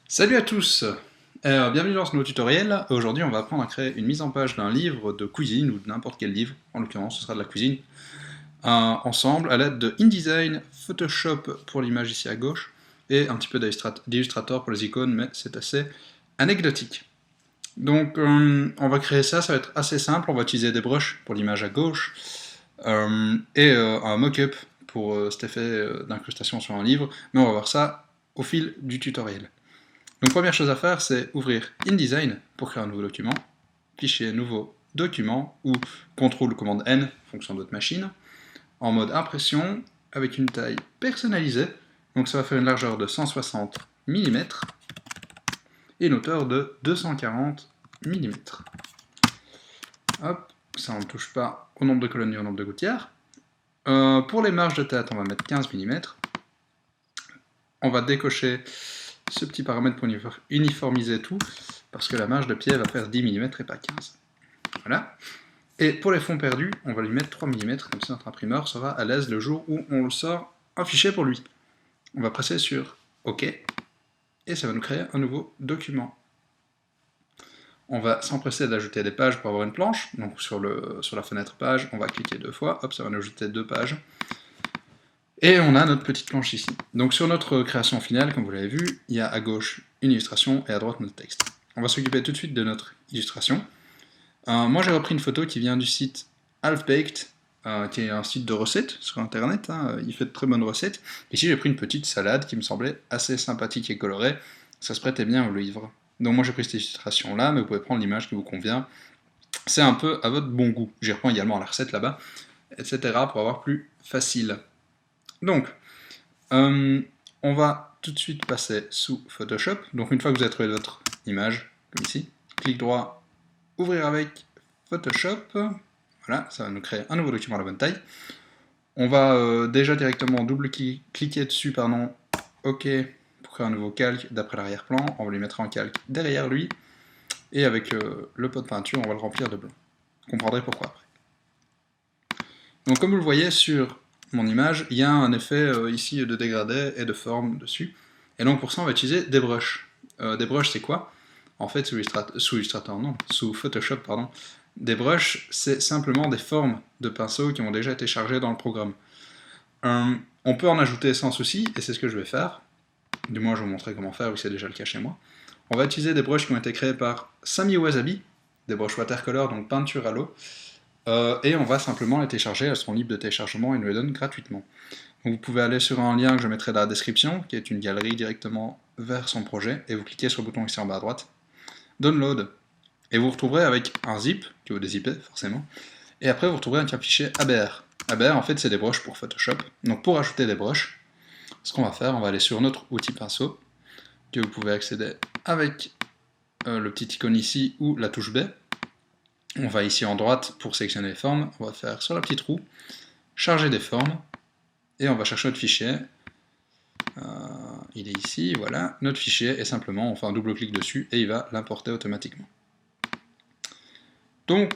Salut à tous, bienvenue dans ce nouveau tutoriel. Aujourd'hui on va apprendre à créer une mise en page d'un livre de cuisine ou de n'importe quel livre, en l'occurrence ce sera de la cuisine, ensemble à l'aide de InDesign, Photoshop pour l'image ici à gauche, et un petit peu d'Illustrator pour les icônes, mais c'est assez anecdotique. Donc on va créer ça, ça va être assez simple, on va utiliser des brushes pour l'image à gauche, et un mock-up pour cet effet d'incrustation sur un livre, mais on va voir ça au fil du tutoriel. Donc première chose à faire, c'est ouvrir InDesign pour créer un nouveau document, fichier nouveau document, ou CTRL commande N, fonction de votre machine, en mode impression, avec une taille personnalisée, donc ça va faire une largeur de 160 mm, et une hauteur de 240 mm. Hop, ça on ne touche pas au nombre de colonnes ni au nombre de gouttières. Pour les marges de tête, on va mettre 15 mm. On va décocher ce petit paramètre pour uniformiser tout, parce que la marge de pied va faire 10 mm et pas 15. Voilà. Et pour les fonds perdus, on va lui mettre 3 mm, comme ça notre imprimeur sera à l'aise le jour où on le sort un fichier pour lui. On va presser sur OK, et ça va nous créer un nouveau document. On va s'empresser d'ajouter des pages pour avoir une planche, donc sur la fenêtre page, on va cliquer 2 fois, hop, ça va nous ajouter 2 pages. Et on a notre petite planche ici. Donc sur notre création finale, comme vous l'avez vu, il y a à gauche une illustration et à droite notre texte. On va s'occuper tout de suite de notre illustration. Moi j'ai repris une photo qui vient du site Half-Baked, qui est un site de recettes sur internet, hein, il fait de très bonnes recettes. Ici j'ai pris une petite salade qui me semblait assez sympathique et colorée, ça se prêtait bien au livre. Donc moi j'ai pris cette illustration là, mais vous pouvez prendre l'image qui vous convient. C'est un peu à votre bon goût. J'y reprends également la recette là-bas, etc. pour avoir plus facile. Donc, on va tout de suite passer sous Photoshop. Donc une fois que vous avez trouvé votre image, comme ici, clic droit, ouvrir avec Photoshop. Voilà, ça va nous créer un nouveau document à la bonne taille. On va déjà directement double-cliquer dessus, pardon, OK, pour créer un nouveau calque d'après l'arrière-plan. On va lui mettre un calque derrière lui. Et avec le pot de peinture, on va le remplir de blanc. Vous comprendrez pourquoi après. Donc comme vous le voyez sur mon image, il y a un effet ici de dégradé et de forme dessus. Et donc pour ça, on va utiliser des brushes. Des brushes, c'est quoi? En fait, sous Photoshop, pardon, des brushes, c'est simplement des formes de pinceaux qui ont déjà été chargées dans le programme. On peut en ajouter sans souci, et c'est ce que je vais faire. Du moins, je vais vous montrer comment faire, vu que c'est déjà le cas chez moi. On va utiliser des brushes qui ont été créées par Sami Wasabi, des brushes watercolor, donc peinture à l'eau. Et on va simplement les télécharger, elles seront libres de téléchargement et nous les donnent gratuitement. Donc vous pouvez aller sur un lien que je mettrai dans la description, qui est une galerie directement vers son projet, et vous cliquez sur le bouton ici en bas à droite, Download, et vous retrouverez avec un zip, qui vous dézipper forcément, et après vous retrouverez un fichier ABR. ABR en fait c'est des brushes pour Photoshop, donc pour ajouter des brushes, ce qu'on va faire, on va aller sur notre outil pinceau, que vous pouvez accéder avec le petit icône ici ou la touche B. On va ici en droite pour sélectionner les formes, on va faire sur la petite roue, charger des formes, et on va chercher notre fichier. Il est ici, voilà, notre fichier, et simplement on fait un double-clic dessus, et il va l'importer automatiquement. Donc,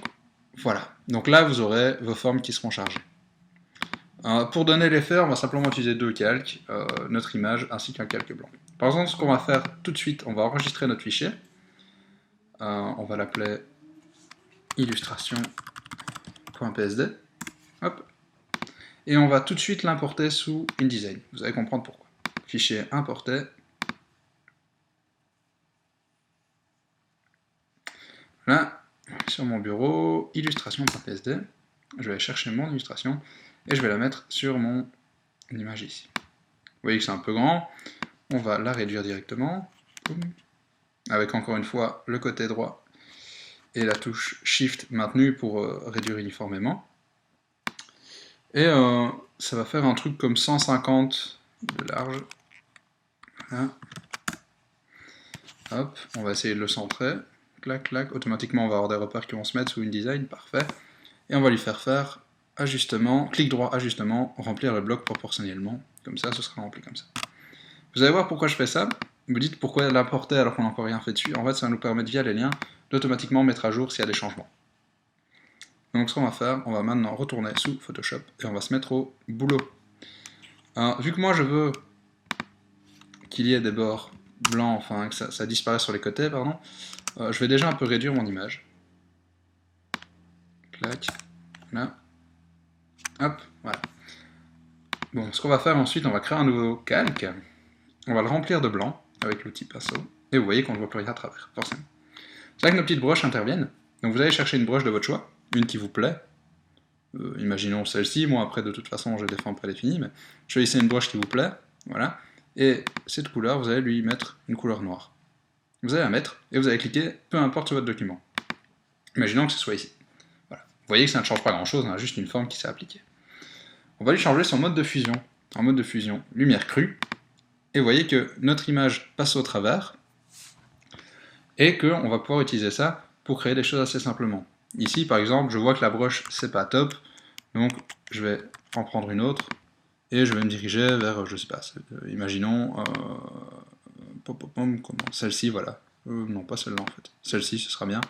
voilà. Donc là, vous aurez vos formes qui seront chargées. Pour donner l'effet, on va simplement utiliser deux calques, notre image, ainsi qu'un calque blanc. Par exemple, ce qu'on va faire tout de suite, on va enregistrer notre fichier. On va l'appeler illustration.psd. Hop. Et on va tout de suite l'importer sous InDesign. Vous allez comprendre pourquoi. Fichier importé. Là, sur mon bureau, illustration.psd. Je vais chercher mon illustration et je vais la mettre sur mon image ici. Vous voyez que c'est un peu grand. On va la réduire directement. Avec encore une fois le côté droit et la touche Shift maintenue pour réduire uniformément. Et ça va faire un truc comme 150 de large. Voilà. Hop, on va essayer de le centrer. Clac, clac. Automatiquement, on va avoir des repères qui vont se mettre sous InDesign. Parfait. Et on va lui faire faire ajustement, clic droit, ajustement, remplir le bloc proportionnellement. Comme ça, ce sera rempli comme ça. Vous allez voir pourquoi je fais ça. Vous me dites pourquoi l'importer alors qu'on n'a encore rien fait dessus. En fait, ça va nous permettre via les liens d'automatiquement mettre à jour s'il y a des changements. Donc ce qu'on va faire, on va maintenant retourner sous Photoshop et on va se mettre au boulot. Vu que moi je veux qu'il y ait des bords blanc, enfin que ça disparaisse sur les côtés, pardon, je vais déjà un peu réduire mon image. Clac, là, hop, voilà. Bon, ce qu'on va faire ensuite, on va créer un nouveau calque, on va le remplir de blanc avec l'outil pinceau, et vous voyez qu'on ne voit plus rien à travers, forcément. C'est là que nos petites broches interviennent, donc vous allez chercher une broche de votre choix, une qui vous plaît, imaginons celle-ci, moi après de toute façon j'ai des formes prédéfinies, mais choisissez une broche qui vous plaît, voilà, et cette couleur, vous allez lui mettre une couleur noire. Vous allez la mettre, et vous allez cliquer, peu importe sur votre document. Imaginons que ce soit ici. Voilà. Vous voyez que ça ne change pas grand-chose, on a juste une forme qui s'est appliquée. On va lui changer son mode de fusion. En mode de fusion, lumière crue, et vous voyez que notre image passe au travers, et qu'on va pouvoir utiliser ça pour créer des choses assez simplement. Ici, par exemple, je vois que la broche, c'est pas top, donc je vais en prendre une autre, et je vais me diriger vers, je sais pas, imaginons, celle-ci, voilà. Non, pas celle-là en fait. Celle-ci, ce sera bien.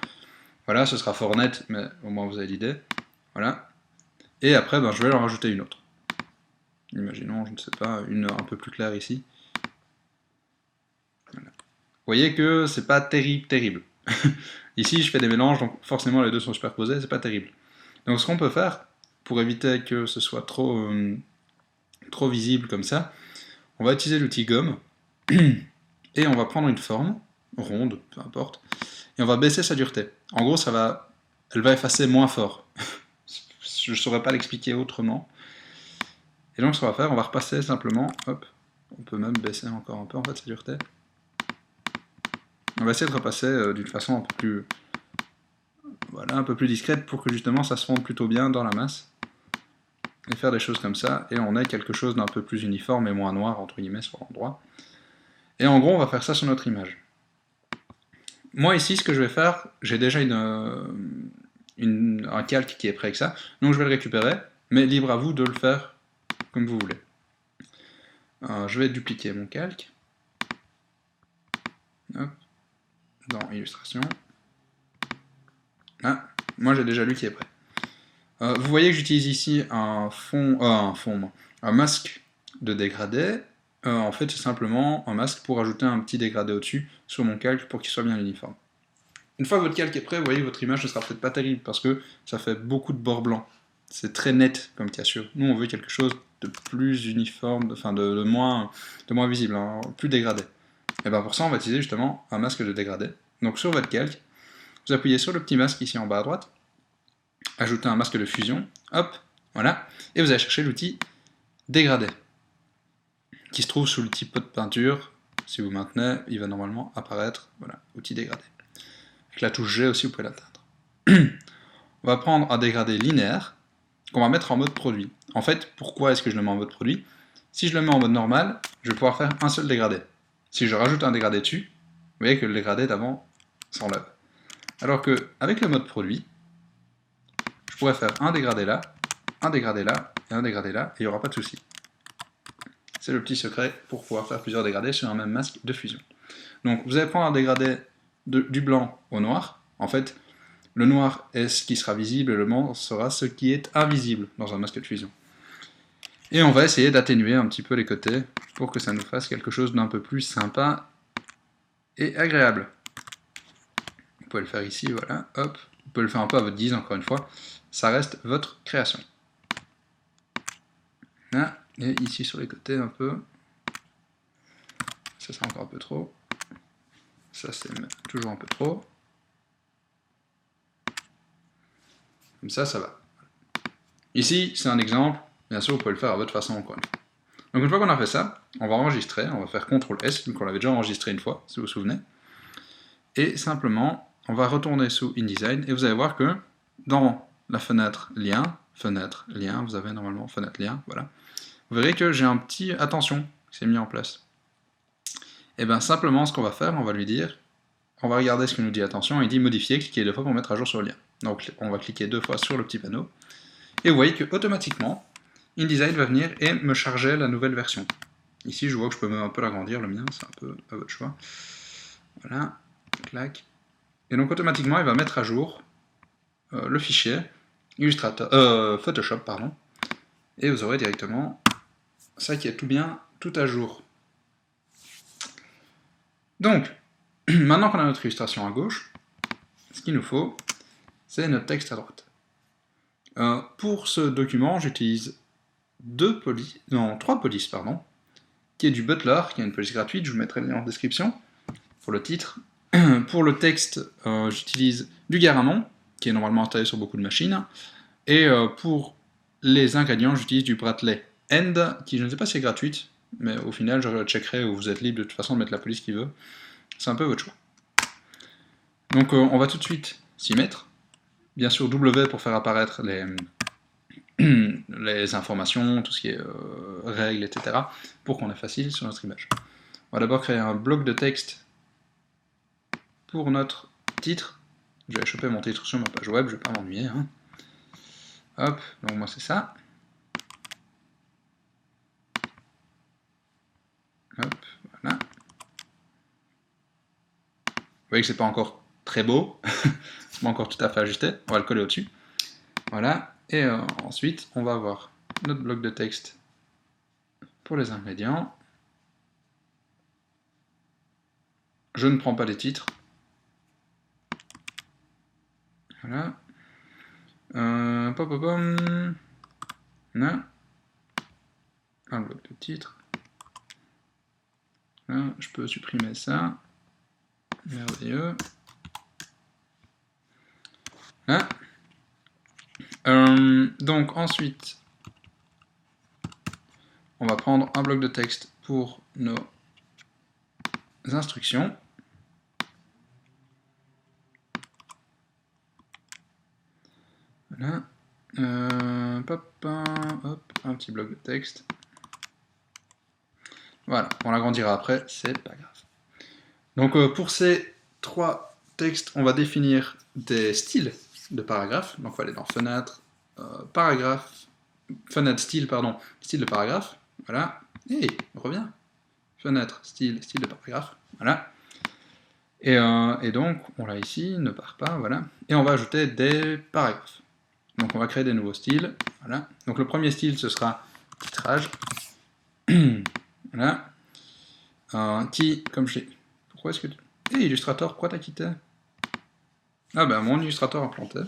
Voilà, ce sera fort net, mais au moins vous avez l'idée. Voilà. Et après, ben, je vais en rajouter une autre. Imaginons, je ne sais pas, une un peu plus claire ici. Voilà. Vous voyez que c'est pas terrible. Ici, je fais des mélanges, donc forcément les deux sont superposés, c'est pas terrible. Donc ce qu'on peut faire, pour éviter que ce soit trop visible comme ça, on va utiliser l'outil gomme, et on va prendre une forme, ronde, peu importe, et on va baisser sa dureté. En gros, elle va effacer moins fort. Je ne saurais pas l'expliquer autrement. Et donc ce qu'on va faire, on va repasser simplement, hop, on peut même baisser encore un peu en fait sa dureté. On va essayer de repasser d'une façon un peu plus, voilà, un peu plus discrète pour que justement ça se fonde plutôt bien dans la masse. Et faire des choses comme ça, et on ait quelque chose d'un peu plus uniforme et moins noir, entre guillemets, sur l'endroit. Et en gros, on va faire ça sur notre image. Moi ici, ce que je vais faire, j'ai déjà un calque qui est prêt avec ça, donc je vais le récupérer, mais libre à vous de le faire comme vous voulez. Je vais dupliquer mon calque. Hop. Dans illustration. Ah, moi j'ai déjà lui qui est prêt. Vous voyez que j'utilise ici un masque de dégradé. En fait, c'est simplement un masque pour ajouter un petit dégradé au-dessus sur mon calque pour qu'il soit bien uniforme. Une fois que votre calque est prêt, vous voyez que votre image ne sera peut-être pas terrible parce que ça fait beaucoup de bords blancs. C'est très net comme cassure. Nous, on veut quelque chose de plus uniforme, enfin de moins visible, hein, plus dégradé. Et bien pour ça, on va utiliser justement un masque de dégradé. Donc sur votre calque, vous appuyez sur le petit masque ici en bas à droite, ajoutez un masque de fusion, hop, voilà, et vous allez chercher l'outil dégradé, qui se trouve sous le petit pot de peinture. Si vous maintenez, il va normalement apparaître, voilà, outil dégradé. Avec la touche G aussi, vous pouvez l'atteindre. On va prendre un dégradé linéaire, qu'on va mettre en mode produit. En fait, pourquoi est-ce que je le mets en mode produit? Si je le mets en mode normal, je vais pouvoir faire un seul dégradé. Si je rajoute un dégradé dessus, vous voyez que le dégradé d'avant s'enlève. Alors que avec le mode produit, je pourrais faire un dégradé là, un dégradé là, et un dégradé là, et il n'y aura pas de souci. C'est le petit secret pour pouvoir faire plusieurs dégradés sur un même masque de fusion. Donc vous allez prendre un dégradé du blanc au noir. En fait, le noir est ce qui sera visible et le blanc sera ce qui est invisible dans un masque de fusion. Et on va essayer d'atténuer un petit peu les côtés pour que ça nous fasse quelque chose d'un peu plus sympa et agréable. Vous pouvez le faire ici, voilà, hop. Vous pouvez le faire un peu à votre guise, encore une fois. Ça reste votre création. Là, et ici sur les côtés un peu. Ça c'est encore un peu trop. Ça c'est toujours un peu trop. Comme ça, ça va. Ici, c'est un exemple. Bien sûr, vous pouvez le faire à votre façon, encore une fois. Donc une fois qu'on a fait ça, on va enregistrer, on va faire CTRL-S, donc on l'avait déjà enregistré une fois, si vous vous souvenez. Et simplement, on va retourner sous InDesign, et vous allez voir que dans la fenêtre lien, vous avez normalement fenêtre lien, voilà. Vous verrez que j'ai un petit attention qui s'est mis en place. Et bien simplement, ce qu'on va faire, on va lui dire, on va regarder ce que nous dit attention, il dit modifier, cliquez 2 fois pour mettre à jour sur le lien. Donc on va cliquer 2 fois sur le petit panneau, et vous voyez que automatiquement, InDesign va venir et me charger la nouvelle version. Ici, je vois que je peux même un peu l'agrandir, le mien, c'est un peu à votre choix. Voilà, clac. Et donc automatiquement, il va mettre à jour le fichier Photoshop, pardon. Et vous aurez directement ça qui est tout bien, tout à jour. Donc, maintenant qu'on a notre illustration à gauche, ce qu'il nous faut, c'est notre texte à droite. Pour ce document, j'utilise trois polices, pardon, qui est du Butler, qui est une police gratuite, je vous mettrai le lien en description, pour le titre. Pour le texte, j'utilise du Garamond, qui est normalement installé sur beaucoup de machines, et pour les ingrédients, j'utilise du Bradley End, qui je ne sais pas si c'est gratuite, mais au final, je checkerai, où vous êtes libre de toute façon de mettre la police qui veut. C'est un peu votre choix. Donc on va tout de suite s'y mettre. Bien sûr, W pour faire apparaître les informations, tout ce qui est règles, etc., pour qu'on ait facile sur notre image. On va d'abord créer un bloc de texte pour notre titre. Je vais choper mon titre sur ma page web, je ne vais pas m'ennuyer. Hein. Hop, donc moi c'est ça. Hop, voilà. Vous voyez que c'est pas encore très beau, c'est pas encore tout à fait ajusté, on va le coller au-dessus. Voilà, et ensuite on va avoir notre bloc de texte pour les ingrédients. Je ne prends pas les titres. Voilà. Là. Un bloc de titre. Là, je peux supprimer ça. Merveilleux. Là. Donc ensuite, on va prendre un bloc de texte pour nos instructions. Voilà. Hop, un petit bloc de texte. Voilà, on l'agrandira après, c'est pas grave. Donc pour ces trois textes, on va définir des styles de paragraphes. Donc on va aller dans fenêtre, paragraphe, fenêtre, style, pardon, style de paragraphe. Voilà. Et revient. Fenêtre, style de paragraphe. Voilà. Et donc, on l'a ici, ne part pas, voilà. Et on va ajouter des paragraphes. Donc on va créer des nouveaux styles. Voilà. Donc le premier style, ce sera titrage. Voilà. Qui, comme je l'ai... Pourquoi est-ce que... Hé, Illustrator, pourquoi t'as quitté? Ah ben, mon Illustrator a planté.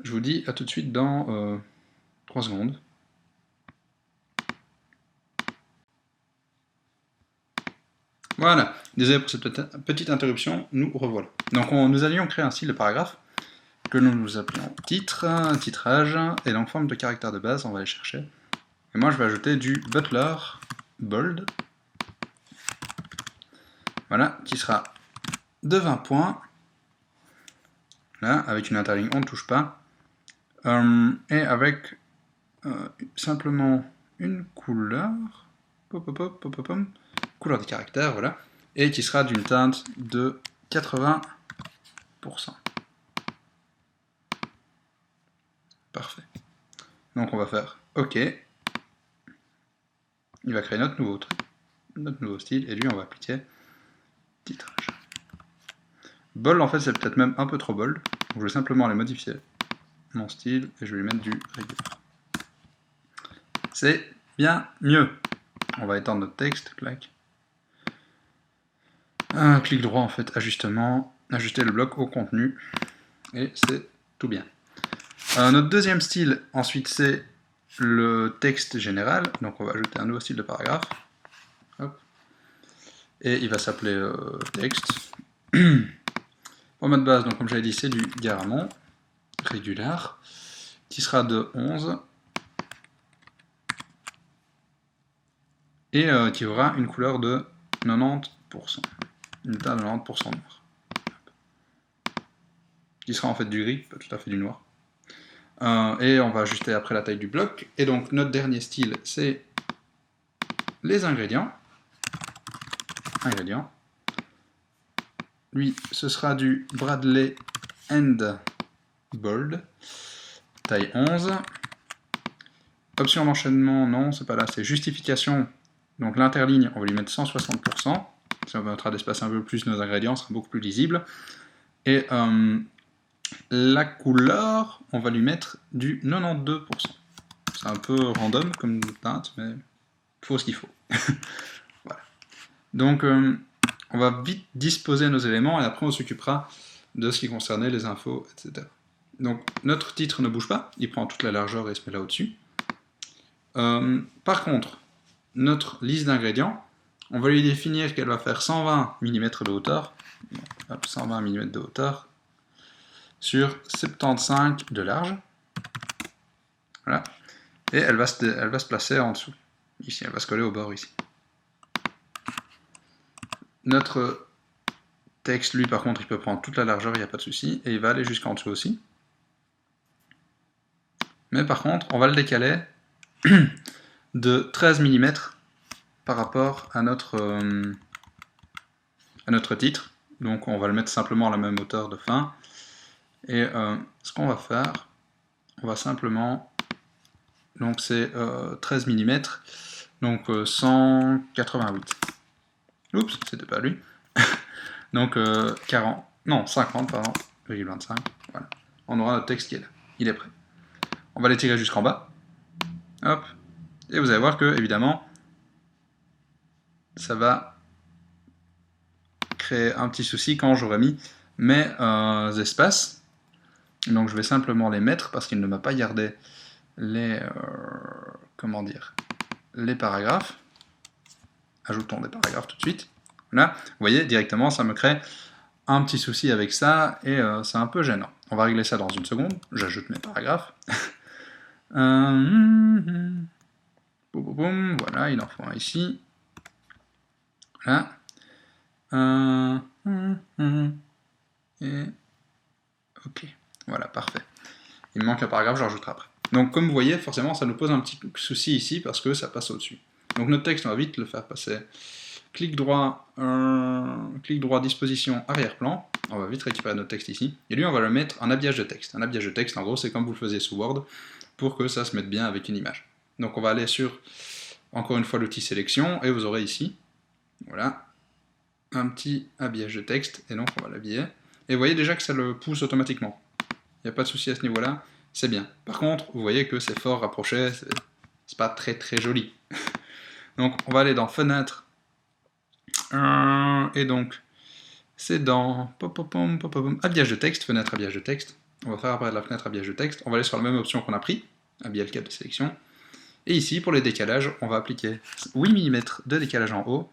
Je vous dis à tout de suite dans 3 secondes. Voilà, désolé pour cette petite interruption, nous revoilà. Donc nous allions créer un style de paragraphe que nous appelons titre, titrage, et donc forme de caractère de base, on va aller chercher. Et moi je vais ajouter du Butler bold, voilà, qui sera de 20 points, là, avec une interligne on ne touche pas, et avec simplement une couleur, couleur des caractères, voilà, et qui sera d'une teinte de 80%. Parfait. Donc on va faire OK. Il va créer notre nouveau style, et lui on va appliquer titrage. Bold, en fait, c'est peut-être même un peu trop bold. Donc je vais simplement aller modifier mon style, et je vais lui mettre du régulier. C'est bien mieux. On va étendre notre texte, clac. Un clic droit, en fait, ajustement, ajuster le bloc au contenu, et c'est tout bien. Notre deuxième style, ensuite, c'est le texte général. Donc on va ajouter un nouveau style de paragraphe. Hop. Et il va s'appeler texte. Format de base, donc comme j'avais dit, c'est du Garamond, régular, qui sera de 11, et qui aura une couleur de 90%, une teinte de 90% noir. Qui sera en fait du gris, pas tout à fait du noir. Et on va ajuster après la taille du bloc. Et donc notre dernier style, c'est les ingrédients. Lui, ce sera du Bradley End Bold, taille 11. Option d'enchaînement, non, c'est pas là, c'est justification. Donc l'interligne, on va lui mettre 160%. Ça permettra d'espacer un peu plus nos ingrédients, ça sera beaucoup plus lisible. Et la couleur, on va lui mettre du 92%. C'est un peu random comme teinte, mais il faut ce qu'il faut. Voilà. Donc on va vite disposer nos éléments et après on s'occupera de ce qui concernait les infos, etc. Donc notre titre ne bouge pas, il prend toute la largeur et se met là au-dessus. Par contre, notre liste d'ingrédients, on va lui définir qu'elle va faire 120 mm de hauteur, hop, 120 mm de hauteur, sur 75 de large. Voilà. Et elle va se placer en dessous. Ici, elle va se coller au bord ici. Notre texte, lui, par contre, il peut prendre toute la largeur, il n'y a pas de souci, et il va aller jusqu'en dessous aussi. Mais par contre, on va le décaler de 13 mm par rapport à notre titre. Donc on va le mettre simplement à la même hauteur de fin. Et ce qu'on va faire, on va simplement... Donc c'est 13 mm, donc 188. Oups, c'était pas lui. Donc 40, non 50, pardon, 25. Voilà. On aura notre texte qui est là. Il est prêt. On va l'étirer jusqu'en bas. Hop. Et vous allez voir que, évidemment, ça va créer un petit souci quand j'aurai mis mes espaces. Donc je vais simplement les mettre parce qu'il ne m'a pas gardé les comment dire, les paragraphes. Ajoutons des paragraphes tout de suite. Là, vous voyez, directement, ça me crée un petit souci avec ça et c'est un peu gênant. On va régler ça dans une seconde. J'ajoute mes paragraphes. Boum, boum, boum. Voilà, il en faut un ici. Voilà. Et ok, voilà, parfait. Il me manque un paragraphe, je rajouterai après. Donc comme vous voyez, forcément, ça nous pose un petit souci ici parce que ça passe au-dessus. Donc notre texte, on va vite le faire passer. Clic droit, disposition, arrière-plan. On va vite récupérer notre texte ici. Et lui, on va le mettre en habillage de texte. Un habillage de texte, en gros, c'est comme vous le faisiez sous Word, pour que ça se mette bien avec une image. Donc on va aller sur, encore une fois, l'outil sélection, et vous aurez ici, voilà, un petit habillage de texte, et donc on va l'habiller. Et vous voyez déjà que ça le pousse automatiquement. Il n'y a pas de souci à ce niveau-là, c'est bien. Par contre, vous voyez que c'est fort rapproché, c'est pas très très joli. Donc on va aller dans Fenêtre, et donc c'est dans habillage de texte, fenêtre habillage de texte. On va faire apparaître la fenêtre habillage de texte. On va aller sur la même option qu'on a pris, habiller le cadre de sélection. Et ici, pour les décalages, on va appliquer 8 mm de décalage en haut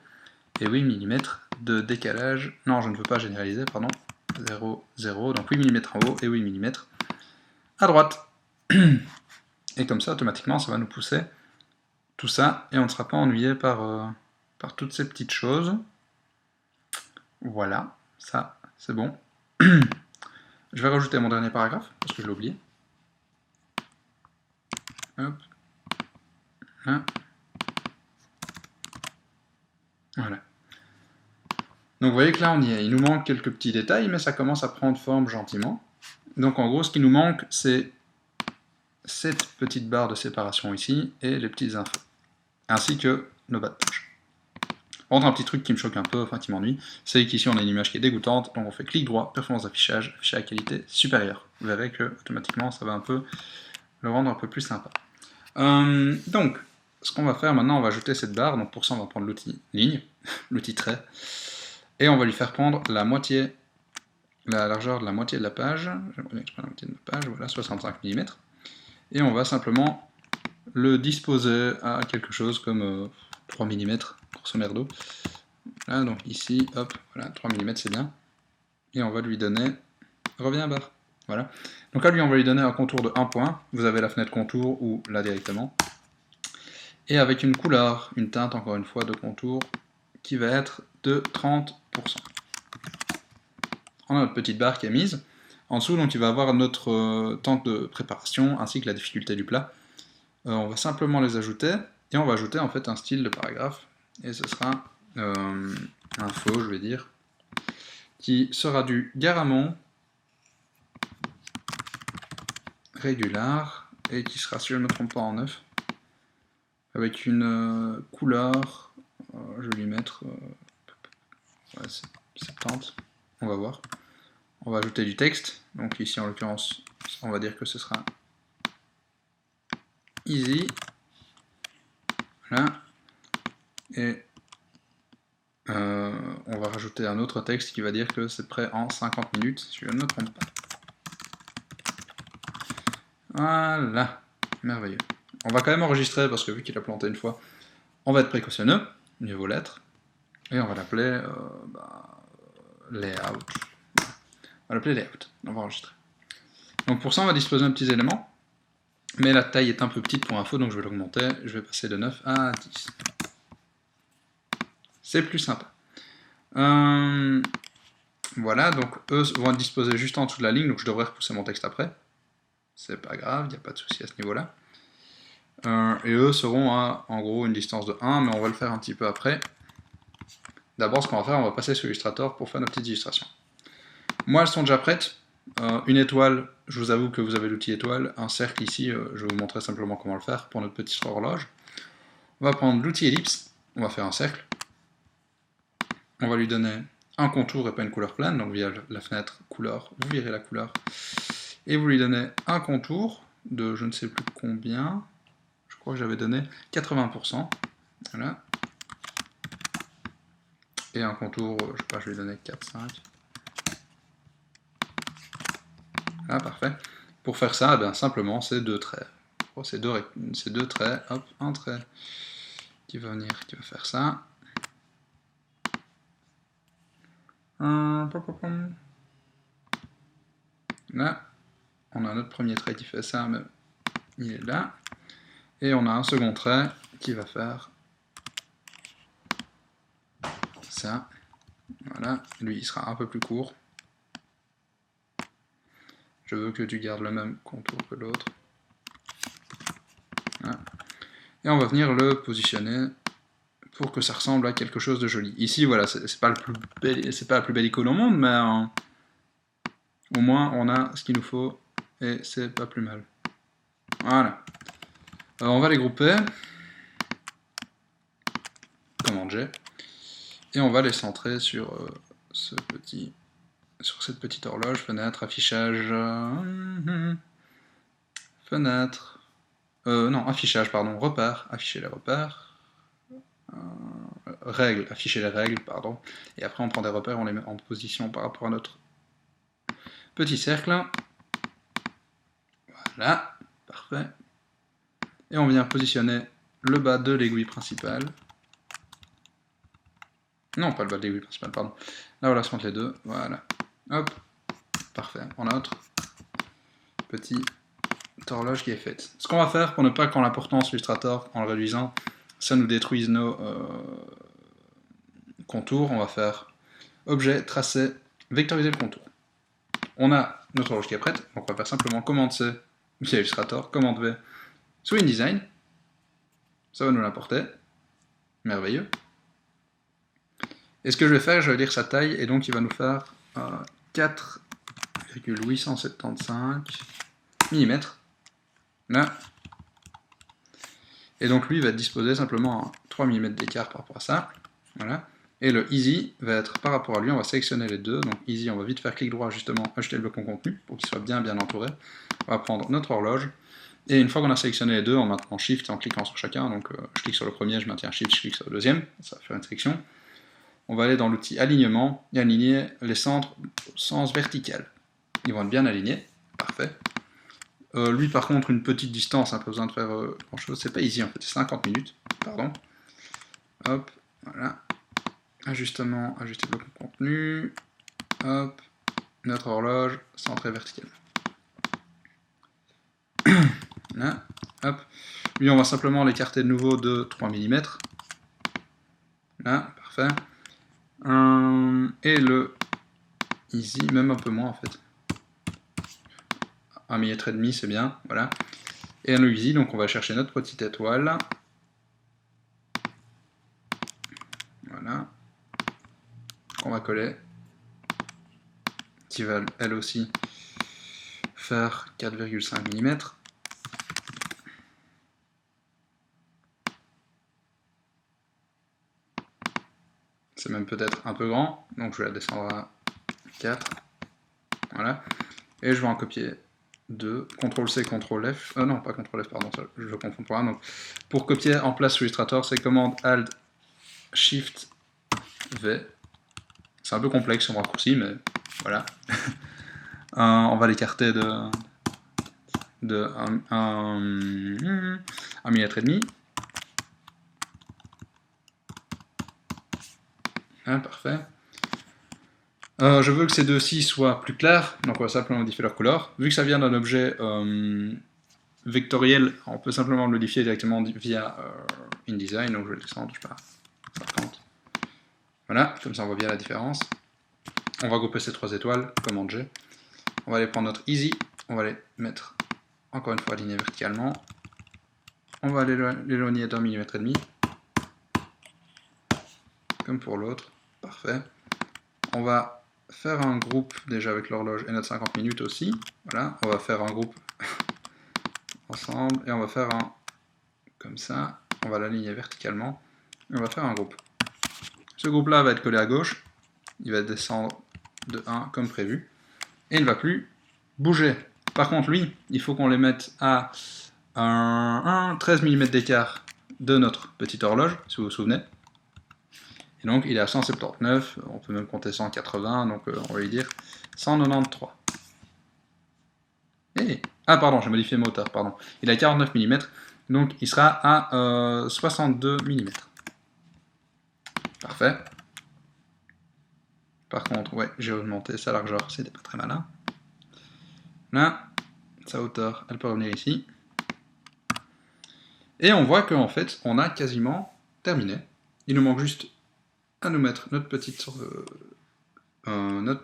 et 8 mm de décalage. Non, je ne veux pas généraliser, pardon. 0, 0. Donc 8 mm en haut et 8 mm à droite. Et comme ça, automatiquement, ça va nous pousser tout ça et on ne sera pas ennuyé par toutes ces petites choses. Voilà, ça, c'est bon. Je vais rajouter mon dernier paragraphe, parce que je l'ai oublié. Hop. Là. Voilà. Donc vous voyez que là, on y est. Il nous manque quelques petits détails, mais ça commence à prendre forme gentiment. Donc en gros, ce qui nous manque, c'est cette petite barre de séparation ici, et les petites infos. Ainsi que nos bas de page. Par contre, un petit truc qui me choque un peu, enfin qui m'ennuie, c'est qu'ici on a une image qui est dégoûtante, donc on fait clic droit, performance d'affichage, afficher à qualité supérieure. Vous verrez que automatiquement ça va un peu le rendre un peu plus sympa. Donc, ce qu'on va faire maintenant, on va ajouter cette barre, donc pour ça on va prendre l'outil ligne, l'outil trait, et on va lui faire prendre la moitié, la largeur de la moitié de la page, j'aimerais bien que je prenne la moitié de ma page, voilà, 65 mm, et on va simplement le disposer à quelque chose comme 3 mm, grosso merdo. Là, donc ici, hop, voilà, 3 mm c'est bien. Et on va lui donner, reviens à barre, voilà. Donc là, lui, on va lui donner un contour de 1 point. Vous avez la fenêtre contour ou là directement. Et avec une couleur, une teinte, encore une fois, de contour, qui va être de 30%. On a notre petite barre qui est mise. En dessous, donc, il va avoir notre temps de préparation, ainsi que la difficulté du plat. On va simplement les ajouter, et on va ajouter en fait un style de paragraphe, et ce sera info, je vais dire, qui sera du Garamond régular, et qui sera, si je ne me trompe pas, en 9, avec une couleur, je vais lui mettre 70, on va voir. On va ajouter du texte, donc ici en l'occurrence, on va dire que ce sera easy, voilà, et on va rajouter un autre texte qui va dire que c'est prêt en 50 minutes, si je ne me trompe pas. Voilà, merveilleux. On va quand même enregistrer, parce que vu qu'il a planté une fois, on va être précautionneux, mieux vaut l'être, et on va l'appeler layout. On va l'appeler layout, on va enregistrer. Donc pour ça, on va disposer de petits éléments, mais la taille est un peu petite pour info, donc je vais l'augmenter, je vais passer de 9 à 10. C'est plus sympa. Voilà, donc eux vont être disposés juste en dessous de la ligne, donc je devrais repousser mon texte après. C'est pas grave, il n'y a pas de souci à ce niveau-là. Et eux seront à, en gros, une distance de 1, mais on va le faire un petit peu après. D'abord, ce qu'on va faire, on va passer sur Illustrator pour faire nos petites illustrations. Moi, elles sont déjà prêtes. Une étoile, je vous avoue que vous avez l'outil étoile. Un cercle ici, je vais vous montrer simplement comment le faire pour notre petite horloge. On va prendre l'outil ellipse, on va faire un cercle. On va lui donner un contour et pas une couleur plane, donc via la fenêtre couleur, vous virez la couleur. Et vous lui donnez un contour de je ne sais plus combien, je crois que j'avais donné 80%, voilà. Et un contour, je sais pas, je lui donnais 4, 5. Voilà, parfait. Pour faire ça, ben, simplement, c'est deux traits. C'est deux traits, hop, un trait qui va venir, qui va faire ça. Là, on a notre premier trait qui fait ça, mais il est là. Et on a un second trait qui va faire ça. Voilà, lui il sera un peu plus court. Je veux que tu gardes le même contour que l'autre. Voilà. Et on va venir le positionner pour que ça ressemble à quelque chose de joli. Ici, voilà, c'est pas la plus belle icône au monde, mais au moins on a ce qu'il nous faut et c'est pas plus mal. Voilà. Alors, on va les grouper. Commande G. Et on va les centrer sur cette petite horloge, fenêtre, affichage, fenêtre, non, affichage, pardon, repères, afficher les repères, règles, afficher les règles, pardon, et après on prend des repères, on les met en position par rapport à notre petit cercle, voilà, parfait, et on vient positionner le bas de l'aiguille principale, non, pas le bas de l'aiguille principale, pardon, là voilà, entre les deux, voilà, hop, parfait, on a notre petit horloge qui est faite. Ce qu'on va faire pour ne pas qu'en l'important sur Illustrator, en le réduisant, ça nous détruise nos contours, on va faire objet, tracer, vectoriser le contour. On a notre horloge qui est prête, donc on va faire simplement commande C via Illustrator, commande V sous InDesign, ça va nous l'importer, merveilleux. Et ce que je vais faire, je vais lire sa taille, et donc il va nous faire 4,875 mm. Là. Et donc lui va être disposé simplement à 3 mm d'écart par rapport à ça. Voilà. Et le Easy va être par rapport à lui, on va sélectionner les deux. Donc Easy, on va vite faire clic droit, justement, ajouter le bloc en contenu, pour qu'il soit bien entouré. On va prendre notre horloge. Et une fois qu'on a sélectionné les deux, en maintenant Shift, en cliquant sur chacun, donc je clique sur le premier, je maintiens Shift, je clique sur le deuxième, ça va faire une sélection. On va aller dans l'outil alignement et aligner les centres au sens vertical. Ils vont être bien alignés, parfait. Lui par contre une petite distance, hein, pas besoin de faire grand chose, c'est pas easy en fait, c'est 50 minutes, pardon. Hop, voilà. Ajustement, ajuster le bloc de contenu, hop, notre horloge, centrée verticalement. Là, hop. Lui on va simplement l'écarter de nouveau de 3 mm. Là, parfait. Et le easy, même un peu moins en fait. 1 mm et demi, c'est bien, voilà. Et un easy, donc on va chercher notre petite étoile. Voilà. On va coller. Qui va elle aussi faire 4,5 mm. C'est même peut-être un peu grand, donc je vais la descendre à 4. Voilà. Et je vais en copier 2, CTRL-C, CTRL-F, non pas CTRL-F, pardon, ça, je confonds pour un. Donc, pour copier en place sur Illustrator, c'est commande ALT, SHIFT, V, C'est un peu complexe comme raccourci, mais voilà. On va l'écarter de 1 millimètre et demi. Ah, parfait. Je veux que ces deux-ci soient plus clairs, donc on va simplement modifier leur couleur. Vu que ça vient d'un objet vectoriel, on peut simplement le modifier directement via InDesign, donc je vais le descendre, je sais pas, 50. Voilà, comme ça on voit bien la différence. On va grouper ces 3 étoiles, commande G. On va aller prendre notre Easy, on va les mettre encore une fois alignés verticalement. On va l'éloigner d'1 millimètre et demi, comme pour l'autre, parfait. On va faire un groupe déjà avec l'horloge et notre 50 minutes aussi. Voilà, on va faire un groupe ensemble et on va faire un comme ça. On va l'aligner verticalement et on va faire un groupe. Ce groupe-là va être collé à gauche. Il va descendre de 1 comme prévu et il ne va plus bouger. Par contre, lui, il faut qu'on les mette à 13 mm d'écart de notre petite horloge, si vous vous souvenez. Et donc il est à 179, on peut même compter 180, donc on va lui dire 193. Ah pardon, j'ai modifié mon hauteur, pardon. Il est à 49 mm, donc il sera à 62 mm. Parfait. Par contre, ouais, j'ai augmenté sa largeur, c'était pas très malin. Là, sa hauteur, elle peut revenir ici. Et on voit qu'en fait, on a quasiment terminé. Il nous manque juste à nous mettre notre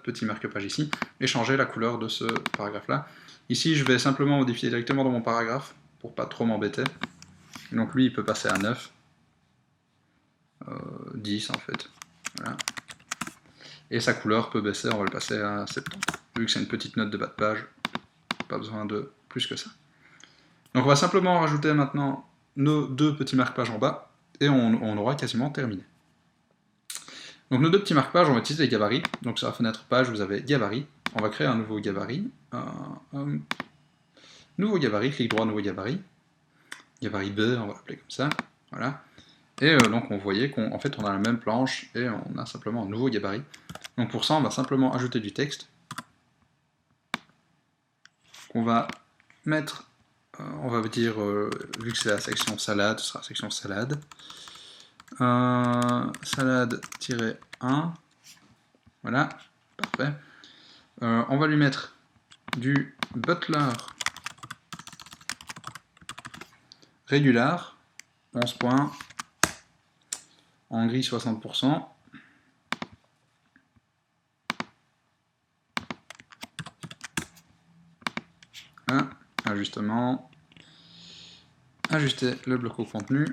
petit marque-page ici, et changer la couleur de ce paragraphe-là. Ici, je vais simplement modifier directement dans mon paragraphe, pour pas trop m'embêter. Donc lui, il peut passer à 9. 10 en fait. Voilà. Et sa couleur peut baisser, on va le passer à 70. Vu que c'est une petite note de bas de page, pas besoin de plus que ça. Donc on va simplement rajouter maintenant nos 2 petits marque-pages en bas, et on aura quasiment terminé. Donc nos 2 petits marque-pages, on va utiliser les gabarits. Donc sur la fenêtre page, vous avez gabarit. On va créer un nouveau gabarit. Nouveau gabarit, clic droit, nouveau gabarit. Gabarit B, on va l'appeler comme ça. Voilà. Et donc on voyait qu'en fait on a la même planche et on a simplement un nouveau gabarit. Donc pour ça, on va simplement ajouter du texte. On va mettre, on va dire, vu que c'est la section salade, ce sera la section salade. Salade-1. Voilà, parfait. On va lui mettre du butler régular, 11 points, en gris 60%. Hein, ajustement. Ajuster le bloc au contenu.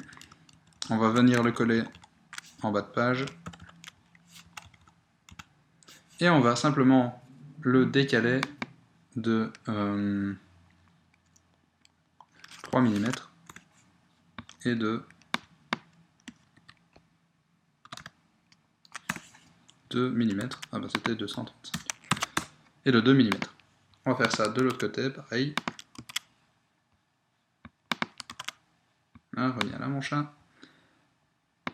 On va venir le coller en bas de page. Et on va simplement le décaler de 3 mm et de 2 mm. Ah bah c'était 235. Et de 2 mm. On va faire ça de l'autre côté, pareil. Là, reviens là mon chat.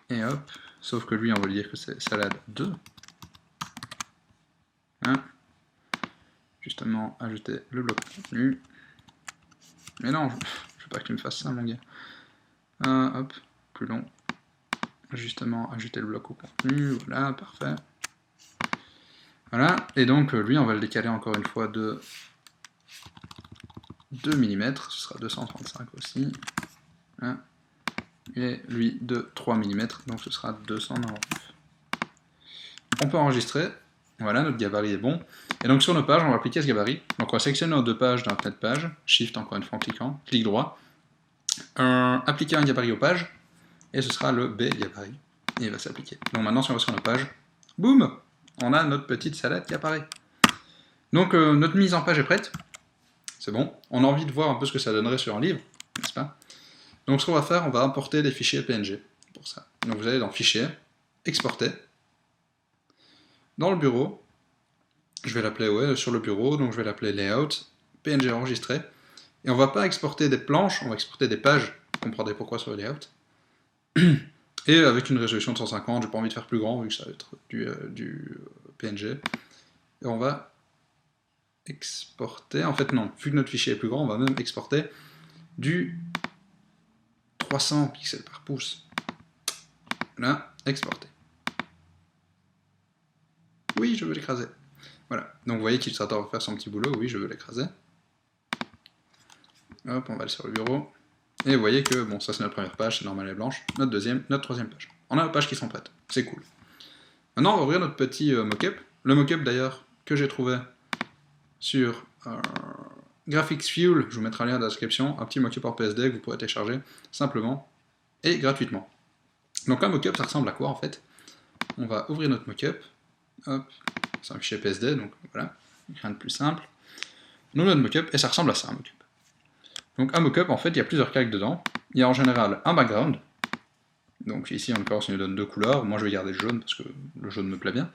Et hop. Sauf que lui, on va lui dire que c'est salade 2. Hein. Justement, ajouter le bloc de contenu. Mais non, je veux pas que tu me fasses ça, mon gars. Hop, plus long. Justement, ajouter le bloc au contenu. Voilà, parfait. Voilà, et donc lui, on va le décaler encore une fois de 2 mm. Ce sera 235 aussi. Hein. Et lui de 3 mm, donc ce sera 299. On peut enregistrer. Voilà, notre gabarit est bon. Et donc sur nos pages, on va appliquer ce gabarit. Donc on va sélectionner nos 2 pages d'un fenêtre page, Shift encore une fois en cliquant, clic droit, appliquer un gabarit aux pages, et ce sera le B gabarit, et il va s'appliquer. Donc maintenant si on va sur nos pages, boum, on a notre petite salade qui apparaît. Donc notre mise en page est prête, c'est bon. On a envie de voir un peu ce que ça donnerait sur un livre, n'est-ce pas? Donc ce qu'on va faire, on va importer des fichiers PNG pour ça. Donc vous allez dans Fichier, Exporter. Dans le bureau, je vais l'appeler sur le bureau, donc je vais l'appeler Layout, PNG enregistré. Et on ne va pas exporter des planches, on va exporter des pages. Vous comprendrez pourquoi sur le Layout. Et avec une résolution de 150, j'ai pas envie de faire plus grand, vu que ça va être du PNG, et on va exporter, en fait non, vu que notre fichier est plus grand, on va même exporter du 300 pixels par pouce. Là, exporter. Oui, je veux l'écraser. Voilà, donc vous voyez qu'il s'attend à faire son petit boulot, oui, je veux l'écraser. Hop, on va aller sur le bureau. Et vous voyez que, bon, ça c'est notre première page, c'est normal et blanche. Notre deuxième, notre troisième page. On a nos pages qui sont prêtes, c'est cool. Maintenant, on va ouvrir notre petit mockup. Le mockup d'ailleurs que j'ai trouvé sur Graphics Fuel, je vous mettrai un lien dans la description, un petit mockup en PSD que vous pourrez télécharger simplement et gratuitement. Donc un mockup, ça ressemble à quoi en fait? On va ouvrir notre mockup. Hop, c'est un fichier PSD, donc voilà, rien de plus simple. Nous, notre mockup, et ça ressemble à ça, un mockup. Donc un mockup, en fait, il y a plusieurs calques dedans. Il y a en général un background. Donc ici, en l'occurrence, il nous donne deux couleurs. Moi, je vais garder le jaune parce que le jaune me plaît bien.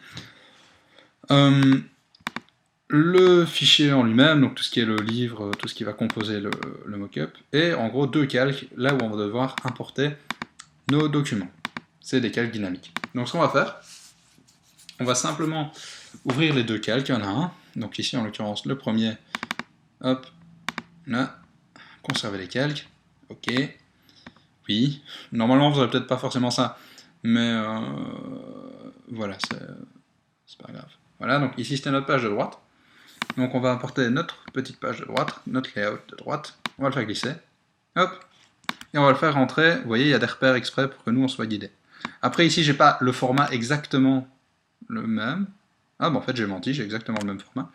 Le fichier en lui-même, donc tout ce qui est le livre, tout ce qui va composer le mockup, et en gros deux calques, là où on va devoir importer nos documents. C'est des calques dynamiques. Donc ce qu'on va faire, on va simplement ouvrir les deux calques, il y en a un, donc ici en l'occurrence le premier, hop, là, conserver les calques, ok, oui, normalement vous n'aurez peut-être pas forcément ça, mais voilà, c'est pas grave. Voilà, donc ici c'était notre page de droite, donc on va importer notre petite page de droite, notre layout de droite, on va le faire glisser, hop, et on va le faire rentrer, vous voyez il y a des repères exprès pour que nous on soit guidés. Après ici j'ai pas le format exactement le même, ah bah en fait j'ai menti, j'ai exactement le même format,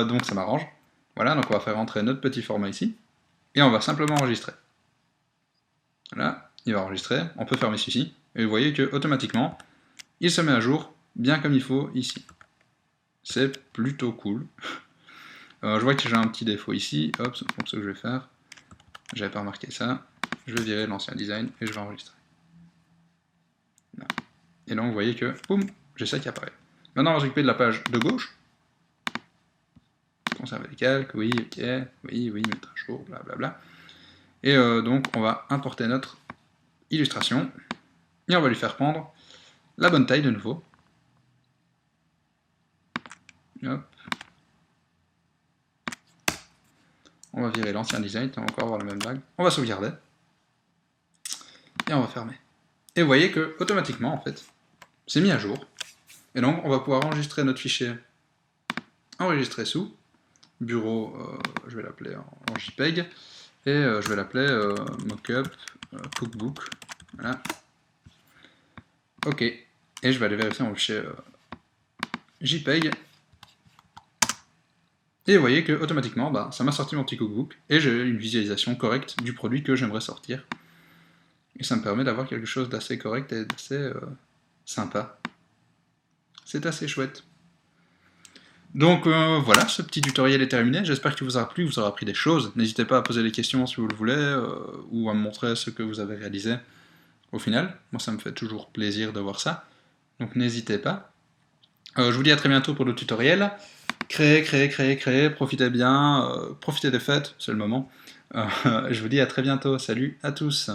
donc ça m'arrange. Voilà, donc on va faire rentrer notre petit format ici, et on va simplement enregistrer. Voilà, il va enregistrer, on peut fermer celui-ci, et vous voyez que automatiquement, il se met à jour, bien comme il faut ici. C'est plutôt cool. Je vois que j'ai un petit défaut ici, hop, donc ce que je vais faire, j'avais pas remarqué ça, je vais virer l'ancien design, et je vais enregistrer. Là. Et donc vous voyez que, boum, j'ai ça qui apparaît. Maintenant on va s'occuper de la page de gauche, conserver les calques, oui, ok, oui, mettre à jour, blablabla. Et donc on va importer notre illustration, et on va lui faire prendre la bonne taille de nouveau. Hop. On va virer l'ancien design, on va encore avoir le même bug. On va sauvegarder. Et on va fermer. Et vous voyez que automatiquement, en fait, c'est mis à jour. Et donc, on va pouvoir enregistrer notre fichier enregistrer sous. Bureau, je vais l'appeler en JPEG. Et je vais l'appeler mockup cookbook. Voilà. Ok. Et je vais aller vérifier mon fichier JPEG. Et vous voyez que automatiquement, bah, ça m'a sorti mon petit cookbook et j'ai une visualisation correcte du produit que j'aimerais sortir. Et ça me permet d'avoir quelque chose d'assez correct et d'assez sympa. C'est assez chouette. Donc voilà, ce petit tutoriel est terminé. J'espère qu'il vous aura plu, vous aura appris des choses. N'hésitez pas à poser des questions si vous le voulez, ou à me montrer ce que vous avez réalisé au final. Moi, ça me fait toujours plaisir de voir ça. Donc n'hésitez pas. Je vous dis à très bientôt pour le tutoriel. Créez, profitez bien, profitez des fêtes, c'est le moment. Je vous dis à très bientôt, salut à tous.